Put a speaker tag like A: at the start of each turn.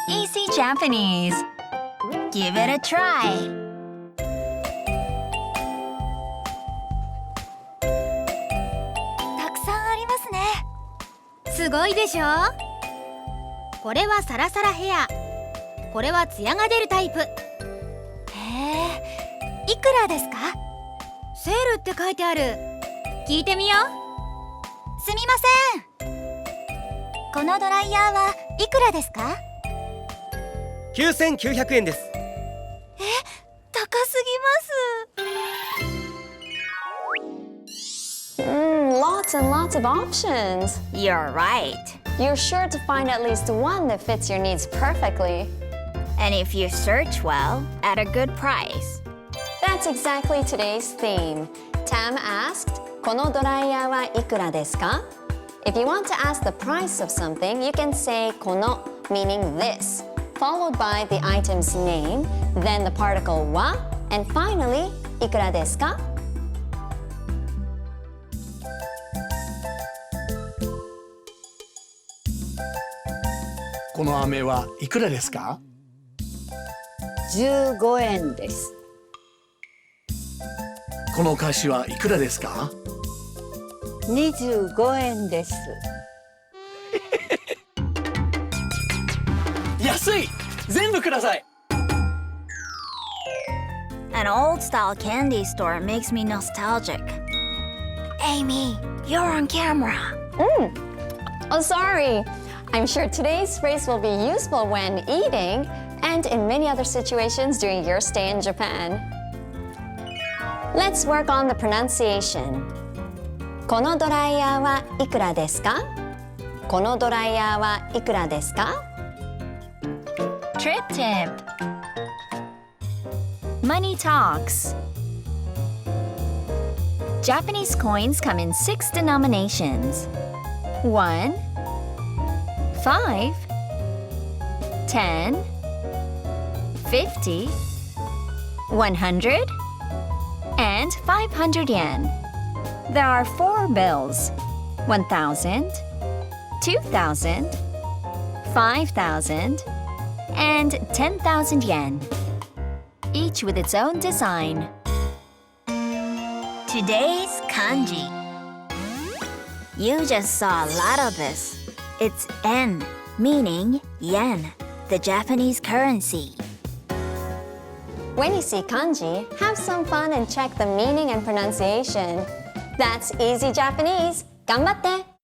A: Easy Japanese. Give it a try.
B: たくさんありますね。
C: すごいでしょ。これはサラサラヘア、これはツヤが出るタイプ。
B: へえ、いくらですか？
C: セールって書いてある。聞いてみよう。
B: すみません。このドライヤーはいくらですか
D: 9900円です。
B: 高すぎます。
E: Lots and lots of options.
A: You're right.
E: You're sure to find at least one that fits your needs perfectly.
A: And if you search well, at a good price.
E: That's exactly today's theme. Tam asked, このドライヤーはいくらですか? If you want to ask the price of something, you can say この meaning this, followed by the item's name, then the particle wa, and finally, いくらですか?
F: この飴はいくらですか
G: 15円です。
F: このお菓子はいくらですか
G: 25円です。
F: 安い全部ください
A: An old-style candy store makes me nostalgic. Amy, you're on camera.
E: Oh, sorry. I'm sure today's phrase will be useful when eating and in many other situations during your stay in Japan. Let's work on the pronunciation. このドライヤーはいくらですか? このドライヤーはいくらですか?
A: Trip tip. Money talks. Japanese coins come in 6 denominations. 1, 5, 10, 50, 100, and 500 yen. There are 4 bills: 1,000, 2,000, 5,000, and 10,000 yen, each with its own design. Today's kanji. You just saw a lot of this. It's en, meaning yen, the Japanese currency.
E: When you see kanji, have some fun and check the meaning and pronunciation. That's easy Japanese. 頑張って!